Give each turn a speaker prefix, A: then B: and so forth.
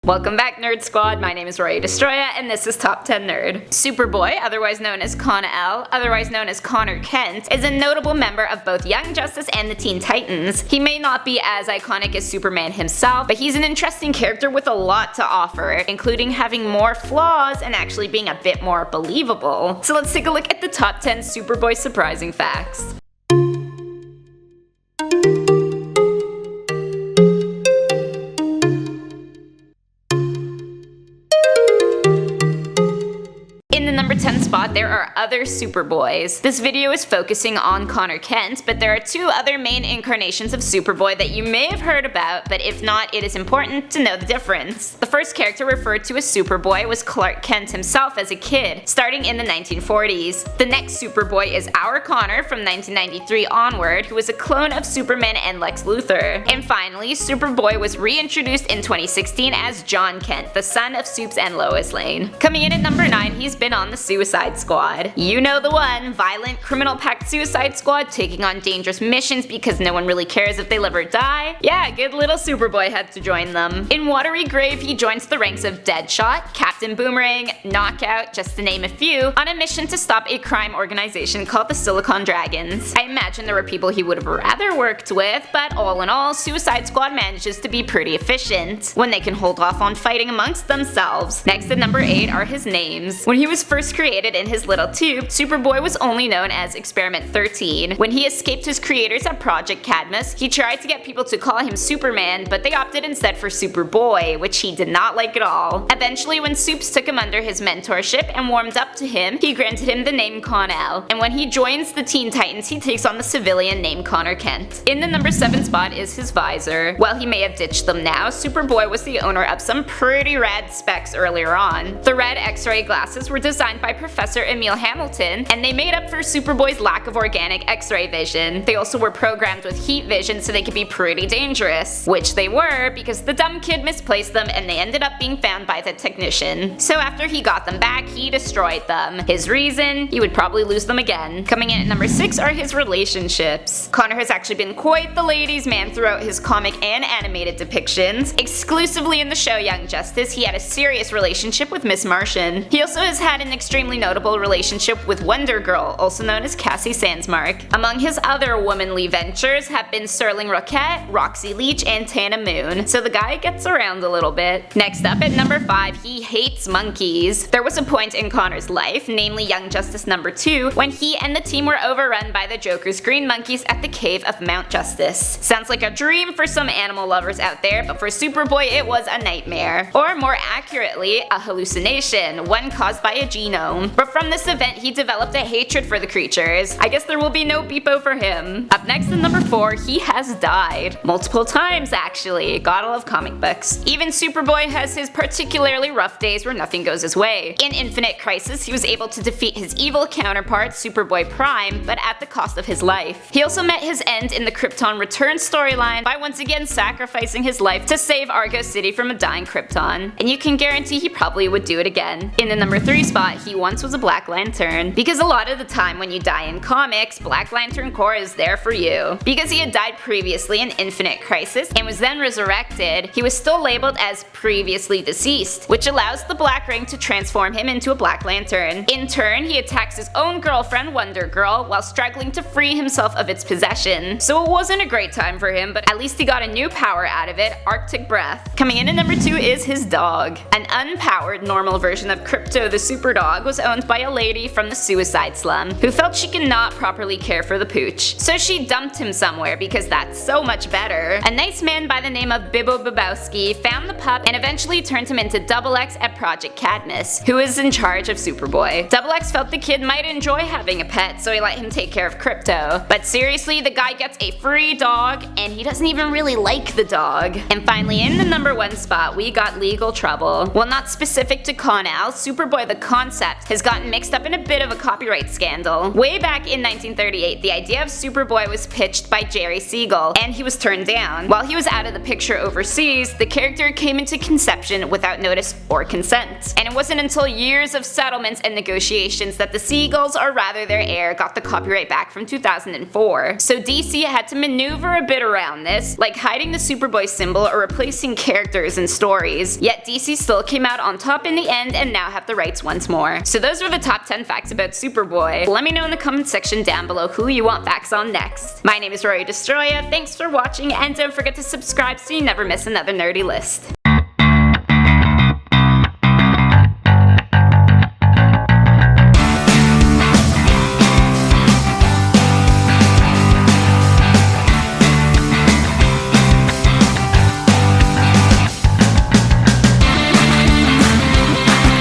A: Welcome back, Nerd Squad. My name is Rory Destroya, and this is Top 10 Nerd. Superboy, otherwise known as Kon-El, otherwise known as Connor Kent, is a notable member of both Young Justice and the Teen Titans. He may not be as iconic as Superman himself, but he's an interesting character with a lot to offer, including having more flaws and actually being a bit more believable. So let's take a look at the top 10 Superboy surprising facts. In the number 10 spot, there are other Superboys. This video is focusing on Connor Kent, but there are two other main incarnations of Superboy that you may have heard about, but if not, it is important to know the difference. The first character referred to as Superboy was Clark Kent himself as a kid, starting in the 1940s. The next Superboy is our Connor from 1993 onward, who was a clone of Superman and Lex Luthor. And finally, Superboy was reintroduced in 2016 as John Kent, the son of Supes and Lois Lane. Coming in at number 9, he's been on the Suicide Squad. You know the one, violent, criminal-packed Suicide Squad taking on dangerous missions because no one really cares if they live or die. Yeah, good little Superboy had to join them. In Watery Grave, he joins the ranks of Deadshot, Captain Boomerang, Knockout, just to name a few, on a mission to stop a crime organization called the Silicon Dragons. I imagine there were people he would have rather worked with, but all in all, Suicide Squad manages to be pretty efficient when they can hold off on fighting amongst themselves. Next at number 8 are his names. When he was first created in his little tube, Superboy was only known as Experiment 13. When he escaped his creators at Project Cadmus, he tried to get people to call him Superman, but they opted instead for Superboy, which he did not like at all. Eventually, when Supes took him under his mentorship and warmed up to him, he granted him the name Kon-El. And when he joins the Teen Titans, he takes on the civilian name Connor Kent. In the number 7 spot is his visor. While he may have ditched them now, Superboy was the owner of some pretty rad specs earlier on. The red X-ray glasses were designed by Professor Emil Hamilton, and they made up for Superboy's lack of organic X-ray vision. They also were programmed with heat vision so they could be pretty dangerous, which they were because the dumb kid misplaced them and they ended up being found by the technician. So after he got them back, he destroyed them. His reason? He would probably lose them again. Coming in at number 6 are his relationships. Connor has actually been quite the ladies' man throughout his comic and animated depictions. Exclusively in the show Young Justice, he had a serious relationship with Miss Martian. He also has had an extremely notable relationship with Wonder Girl, also known as Cassie Sandsmark. Among his other womanly ventures have been Sterling Roquette, Roxy Leach, and Tana Moon, so the guy gets around a little bit. Next up at number 5, he hates monkeys. There was a point in Connor's life, namely Young Justice number 2, when he and the team were overrun by the Joker's green monkeys at the cave of Mount Justice. Sounds like a dream for some animal lovers out there, but for Superboy it was a nightmare. Or more accurately, a hallucination, one caused by a genome. But from this event, he developed a hatred for the creatures. I guess there will be no Beepo for him. Up next at number 4, he has died. Multiple times, actually. Gotta love comic books. Even Superboy has his particularly rough days where nothing goes his way. In Infinite Crisis, he was able to defeat his evil counterpart, Superboy Prime, but at the cost of his life. He also met his end in the Krypton Return storyline by once again sacrificing his life to save Argo City from a dying Krypton. And you can guarantee he probably would do it again. In the number 3 spot, he once was a Black Lantern. Because a lot of the time when you die in comics, Black Lantern Corps is there for you. Because he had died previously in Infinite Crisis and was then resurrected, he was still labeled as previously deceased, which allows the Black Ring to transform him into a Black Lantern. In turn, he attacks his own girlfriend, Wonder Girl, while struggling to free himself of its possession. So it wasn't a great time for him, but at least he got a new power out of it, Arctic Breath. Coming in at number 2 is his dog. An unpowered normal version of Crypto the Super Dog was owned by a lady from the suicide slum who felt she could not properly care for the pooch. So she dumped him somewhere because that's so much better. A nice man by the name of Bibbo Babowski found the pup and eventually turned him into Double X at Project Cadmus, who is in charge of Superboy. Double X felt the kid might enjoy having a pet, so he let him take care of Crypto. But seriously, the guy gets a free dog and he doesn't even really like the dog. And finally, in the number 1 spot, we got Legal Trouble. While not specific to Kon-El, Superboy the concept has gotten mixed up in a bit of a copyright scandal. Way back in 1938, the idea of Superboy was pitched by Jerry Siegel, and he was turned down. While he was out of the picture overseas, the character came into conception without notice or consent. And it wasn't until years of settlements and negotiations that the Siegels, or rather their heir, got the copyright back from 2004. So DC had to maneuver a bit around this, like hiding the Superboy symbol or replacing characters and stories. Yet DC still came out on top in the end and now have the rights once more. So those were the top 10 facts about Superboy. Let me know in the comment section down below who you want facts on next. My name is Rory Destroya, thanks for watching, and don't forget to subscribe so you never miss another nerdy list.